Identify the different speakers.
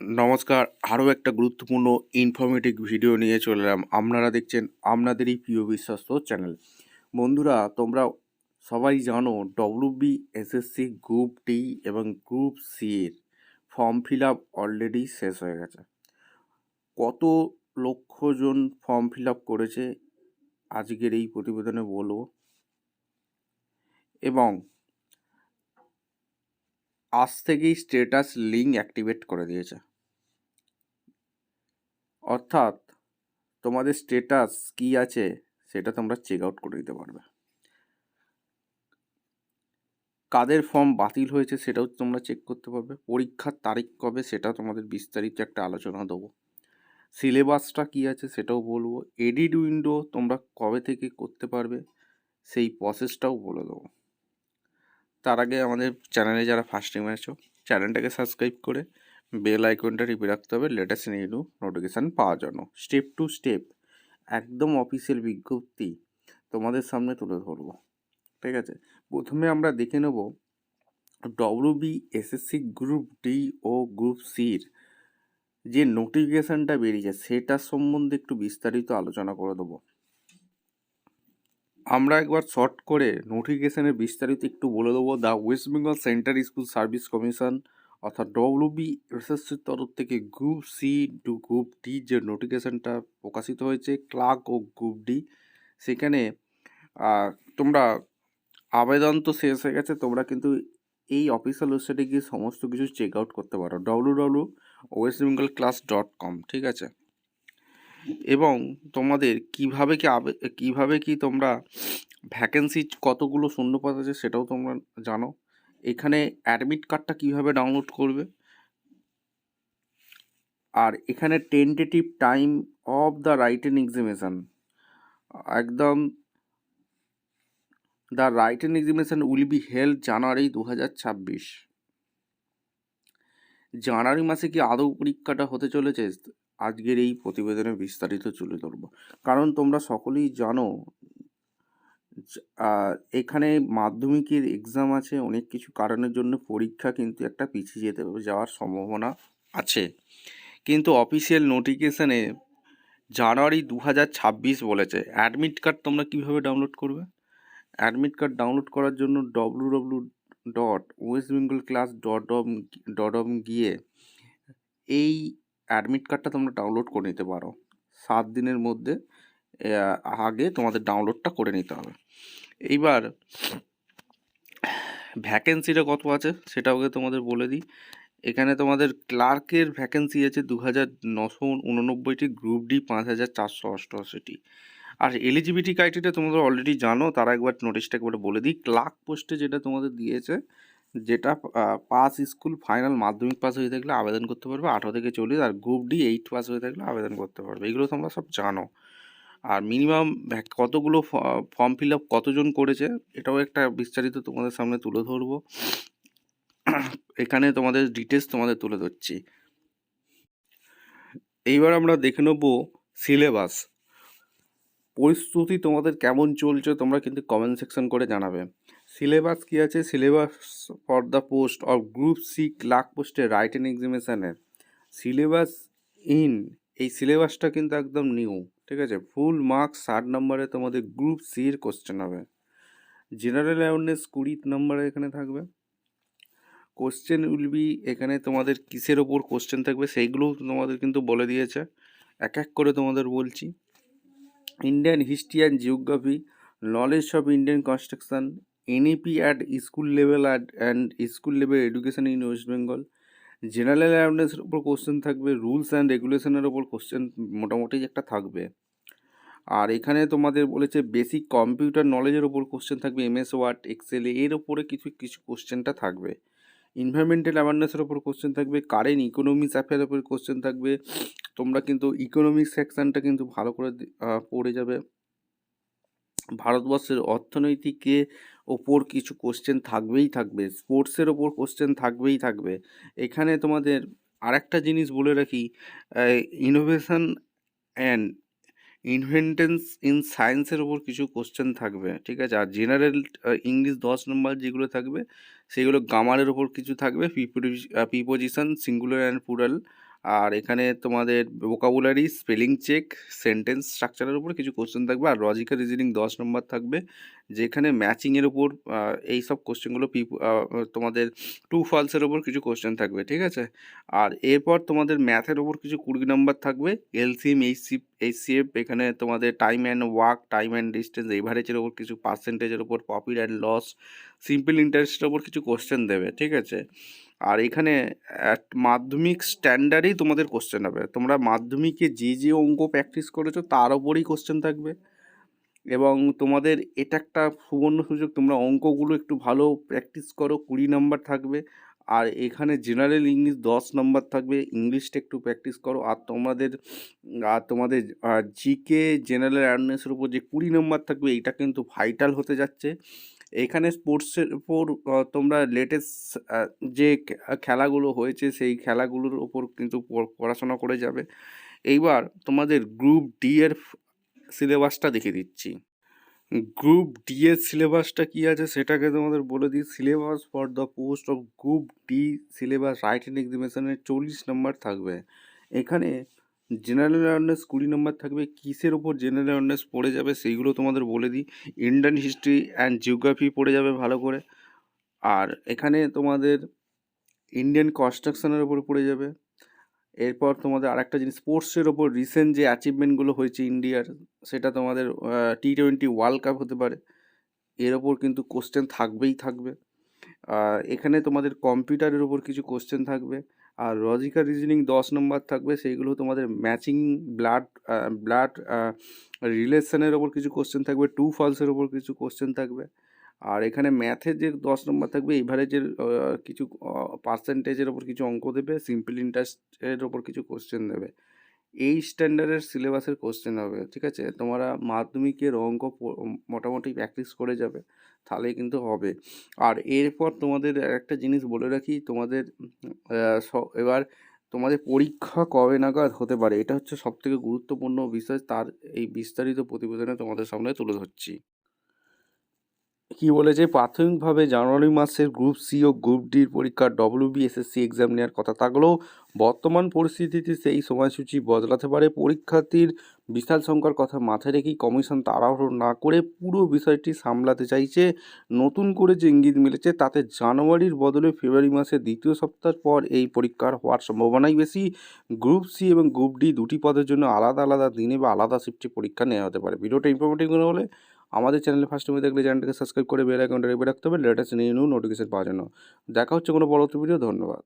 Speaker 1: নমস্কার, আরও একটা গুরুত্বপূর্ণ ইনফরমেটিভ ভিডিও নিয়ে চলে এলাম। আপনারা দেখছেন আপনাদেরই প্রিয় বিশ্বস্ত চ্যানেল। বন্ধুরা, তোমরা সবাই জানো ডব্লিউবি এসএসসি গ্রুপ ডি এবং গ্রুপ সি এর ফর্ম ফিল আপ অলরেডি শেষ হয়ে গেছে। কত লক্ষ জন ফর্ম ফিল আপ করেছে আজকের এই প্রতিবেদনে বলবো, এবং আজ থেকেই স্ট্যাটাস লিঙ্ক অ্যাক্টিভেট করে দিয়েছে। অর্থাৎ তোমাদের স্ট্যাটাস কি আছে সেটা তোমরা চেক আউট করে দিতে পারবে। কাদের ফর্ম বাতিল হয়েছে সেটাও তোমরা চেক করতে পারবে। পরীক্ষার তারিখ কবে সেটাও তোমাদের বিস্তারিত একটা আলোচনা দেবো। সিলেবাসটা কি আছে সেটাও বলবো। এডিট উইন্ডো তোমরা কবে থেকে করতে পারবে সেই প্রসেসটাও বলে দেবো। তার আগে আমাদের চ্যানেলে যারা ফার্স্ট টাইম আছো, চ্যানেলটাকে সাবস্ক্রাইব করে বেল আইকনটা টিপে রাখতে হবে লেটেস্ট নিউ নোটিফিকেশান পাওয়ার জন্য। স্টেপ টু স্টেপ একদম অফিসিয়াল বিজ্ঞপ্তি তোমাদের সামনে তুলে ধরবো। ঠিক আছে, প্রথমে আমরা দেখে নেব ডব্লিউবি এসএসসি গ্রুপ ডি ও গ্রুপ সির যে নোটিফিকেশানটা বেরিয়েছে সেটার সম্বন্ধে একটু বিস্তারিত আলোচনা করে দেবো। আমরা একবার শর্ট করে নোটিফিকেশানের বিস্তারিত একটু বলে দেবো। The West Bengal Central School Service Commission অর্থাৎ ডব্লিউবি এসএসসির তরফ থেকে group C to group D যে নোটিফিকেশানটা প্রকাশিত হয়েছে ক্লার্ক ও গ্রুপ ডি, সেখানে তোমরা আবেদন তো শেষ হয়ে গেছে, তোমরা কিন্তু এই অফিসিয়াল ওয়েবসাইটে গিয়ে সমস্ত কিছু চেক আউট করতে পারো www.westbengalclass.com। ঠিক আছে, এবং তোমাদের কিভাবে কি তোমরা ভ্যাকেন্সি কতগুলো শূন্যপদ আছে সেটাও তোমরা জানো। এখানে অ্যাডমিট কার্ডটা কিভাবে ডাউনলোড করবে, আর এখানে tentative time of the written examination, একদম the written examination will be held January 2026। জানুয়ারি মাসে কি আদৌ পরীক্ষাটা হতে চলেছে আজকের এই প্রতিবেদনে বিস্তারিত তুলে ধরবো। কারণ তোমরা সকলেই জানো এখানে মাধ্যমিকের এক্সাম আছে, অনেক কিছু কারণের জন্য পরীক্ষা কিন্তু একটা পিছিয়ে যাওয়ার সম্ভাবনা আছে। কিন্তু অফিসিয়াল নোটিফিকেশানে জানুয়ারি 2026 বলেছে। অ্যাডমিট কার্ড তোমরা কীভাবে ডাউনলোড করবে? অ্যাডমিট কার্ড ডাউনলোড করার জন্য www.westbengalclass.com গিয়ে এই অ্যাডমিট কার্ডটা তোমরা ডাউনলোড করে নিতে পারো। 7 দিনের মধ্যে আগে তোমাদের ডাউনলোডটা করে নিতে হবে। এইবার ভ্যাকেন্সিটা কত আছে সেটাও তোমাদের বলে দিই। এখানে তোমাদের ক্লার্কের ভ্যাকেন্সি আছে 2989টি, গ্রুপ ডি 5488টি। আর এলিজিবিলিটি ক্রাইটেরিয়া তোমাদের অলরেডি জানো, তারা একবার নোটিশটা একবার বলে দিই। ক্লার্ক পোস্টে যেটা তোমাদের দিয়েছে, যেটা পাস স্কুল ফাইনাল মাধ্যমিক পাস হয়ে থাকলে আবেদন করতে পারবে 18 থেকে 40, আর গ্রুপ ডি 8 পাস হয়ে থাকলে আবেদন করতে পারবে। এগুলো তোমরা সব জানো। আর মিনিমাম কতগুলো ফর্ম ফিল আপ কতজন করেছে এটাও একটা বিস্তারিত তোমাদের সামনে তুলে ধরবো। এখানে তোমাদের ডিটেলস তোমাদের তুলে ধরছি। এইবার আমরা দেখে নেব সিলেবাস। পরিস্থিতি তোমাদের কেমন চলছে তোমরা কিন্তু কমেন্ট সেকশন করে জানাবে। সিলেবাস কি আছে? Syllabus for the post of group C clerk পোস্টের রাইটেন এক্সামিনেশানের সিলেবাস এই সিলেবাসটা কিন্তু একদম নিউ। ঠিক আছে, ফুল মার্কস 60 নম্বরে তোমাদের গ্রুপ সির কোশ্চেন হবে। জেনারেল অ্যাওয়ারনেস 20 নম্বরে এখানে থাকবে। কোশ্চেন উইল বি, এখানে তোমাদের কিসের ওপর কোশ্চেন থাকবে সেইগুলো তোমাদের কিন্তু বলে দিয়েছে, এক এক করে তোমাদের বলছি। Indian history and geography, knowledge of Indian construction, NEP at school level and school level education in West Bengal. General অ্যাওয়ারনেসের ওপর কোশ্চেন থাকবে, রুলস অ্যান্ড রেগুলেশনের ওপর কোশ্চেন মোটামুটি একটা থাকবে। আর এখানে তোমাদের বলেছে বেসিক কম্পিউটার নলেজের ওপর কোশ্চেন থাকবে, এমএস ওয়ার্ড, এক্সেল, এর ওপরে কিছু কোশ্চেনটা থাকবে। এনভায়রনমেন্টাল অ্যাওয়ারনেসের ওপর কোশ্চেন থাকবে, কারেন্ট ইকোনমিক্স অ্যাফেয়ারের ওপর কোশ্চেন থাকবে। তোমরা কিন্তু ইকোনমিক্স সেকশানটা কিন্তু ভালো করে পড়ে যাবে। ভারতবর্ষের অর্থনৈতিকের ওপর কিছু কোশ্চেন থাকবে, স্পোর্টসের ওপর কোশ্চেন থাকবে। এখানে তোমাদের আরেকটা জিনিস বলে রাখি, ইনোভেশন অ্যান্ড ইনভেন্টেন্স ইন সায়েন্সের ওপর কিছু কোশ্চেন থাকবে। ঠিক আছে, আর জেনারেল ইংলিশ 10 নম্বর যেগুলো থাকবে সেগুলো গ্রামারের ওপর কিছু থাকবে, প্রিপোজিশন সিঙ্গুলার অ্যান্ড প্লুরাল আর এখানে তোমাদের ভোকাবুলারি, স্পেলিং চেক, সেন্টেন্স স্ট্রাকচারের উপর কিছু কোশ্চেন থাকবে, আর লজিক্যাল রিজনিং 10 নম্বর থাকবে, যেখানে ম্যাচিংয়ের উপর এই সব কোশ্চেনগুলো তোমাদের ট্রু ফলসের ওপর কিছু কোশ্চেন থাকবে, ঠিক আছে। আর এরপর তোমাদের ম্যাথের ওপর কিছু 20 নম্বর থাকবে, এলসিএম, এইচসিএফ, এখানে তোমাদের time and work, time and distance, এভারেজের ওপর কিছু, পার্সেন্টেজের ওপর, প্রফিট অ্যান্ড লস, সিম্পল ইন্টারেস্টের ওপর কিছু কোশ্চেন দেবে, ঠিক আছে। আর এখানে মাধ্যমিক স্ট্যান্ডার্ডেই তোমাদের কোশ্চেন হবে, তোমরা মাধ্যমিকে যে যে অঙ্ক প্র্যাকটিস করেছো তার ওপরই কোশ্চেন থাকবে। এবং তোমাদের এটা একটা সুবর্ণ সুযোগ, তোমরা অঙ্কগুলো একটু ভালো প্র্যাকটিস করো, 20 নম্বর থাকবে। আর এখানে জেনারেল ইংলিশ 10 নম্বর থাকবে, ইংলিশটা একটু প্র্যাকটিস করো। আর তোমাদের জিকে, জেনারেল অ্যাওয়ারনেসের উপর যে 20 নম্বর থাকবে, এইটা কিন্তু ভাইটাল হতে যাচ্ছে। এখানে স্পোর্টসের উপর তোমরা লেটেস্ট যে খেলাগুলো হয়েছে সেই খেলাগুলোর ওপর কিন্তু পড়াশোনা করে যাবে। এইবার তোমাদের গ্রুপ ডি এর সিলেবাসটা দেখিয়ে দিচ্ছি। গ্রুপ ডি এর সিলেবাসটা কী আছে সেটাকে তোমাদের বলে দিই। Syllabus for the post of group D syllabus writing এক্সামিনেশনের 40 নম্বর থাকবে। এখানে জেনারেল অ্যাওয়ারনেস 20 নম্বর থাকবে। কিসের ওপর জেনারেল অ্যাওয়ারনেস পড়ে যাবে সেইগুলো তোমাদের বলে দিই। ইন্ডিয়ান হিস্ট্রি অ্যান্ড জিওগ্রাফি পড়ে যাবে ভালো করে। আর এখানে তোমাদের ইন্ডিয়ান কনস্ট্রাকশনের ওপর পড়ে যাবে। এরপর তোমাদের আরেকটা জিনিস, স্পোর্টসের ওপর রিসেন্ট যে অ্যাচিভমেন্টগুলো হয়েছে ইন্ডিয়ার, সেটা তোমাদের T20 ওয়ার্ল্ড কাপ হতে পারে, এর ওপর কিন্তু কোশ্চেন থাকবেই থাকবে। এখানে তোমাদের কম্পিউটারের ওপর কিছু কোশ্চেন থাকবে। আর লজিক্যাল রিজনিং 10 নম্বর থাকবে, সেইগুলো তোমাদের ম্যাচিং, ব্লাড রিলেশনের ওপর কিছু কোশ্চেন থাকবে, ট্রু ফলসের ওপর কিছু কোশ্চেন থাকবে। আর এখানে ম্যাথের যে 10 নম্বর থাকবে, এভারেজের কিছু পার্সেন্টেজের ওপর কিছু অঙ্ক দেবে, সিম্পল ইন্টারেস্টের ওপর কিছু কোশ্চেন দেবে। এই স্ট্যান্ডার্ডের সিলেবাসের কোশ্চেন হবে, ঠিক আছে। তোমরা মাধ্যমিকের অঙ্ক মোটামুটি প্র্যাকটিস করে যাবে, তাহলে কিন্তু হবে। আর এরপর তোমাদের একটা জিনিস বলে রাখি, তোমাদের এবার তোমাদের পরীক্ষা কবে নাগাদ হতে পারে, এটা হচ্ছে সবথেকে গুরুত্বপূর্ণ বিষয়। তার এই বিস্তারিত প্রতিবেদনে তোমাদের সামনে তুলে ধরছি। কি বলেছে, প্রাথমিকভাবে জানুয়ারি মাসের গ্রুপ সি ও গ্রুপ ডির পরীক্ষার WBSSC এক্সাম নেওয়ার কথা থাকলেও বর্তমান পরিস্থিতিতে সেই সময়সূচি বদলাতে পারে। পরীক্ষার্থীর বিশাল সংখ্যার কথা মাথায় রেখেই কমিশন তাড়াহুড়ো না করে পুরো বিষয়টি সামলাতে চাইছে। নতুন করে যে ইঙ্গিত মিলেছে তাতে জানুয়ারির বদলে ফেব্রুয়ারি মাসের দ্বিতীয় সপ্তাহ পর এই পরীক্ষার হওয়ার সম্ভাবনাই বেশি। গ্রুপ সি এবং গ্রুপ ডি দুটি পদের জন্য আলাদা আলাদা দিনে বা আলাদা শিফটে পরীক্ষা নেওয়া হতে পারে। ভিডিওটা ইনফরমেটিভ মনে হলে আমাদের চ্যানেলে ফার্স্ট টাইম দেখলে চ্যানেলটাকে সাবস্ক্রাইব করে বেল আইকনটা রেখে রাখতে হবে লেটেস্ট নিউ নোটিফিকেশন পাওয়ার জন্য। দেখা হচ্ছে কোনো পরবর্তী ভিডিও। ধন্যবাদ।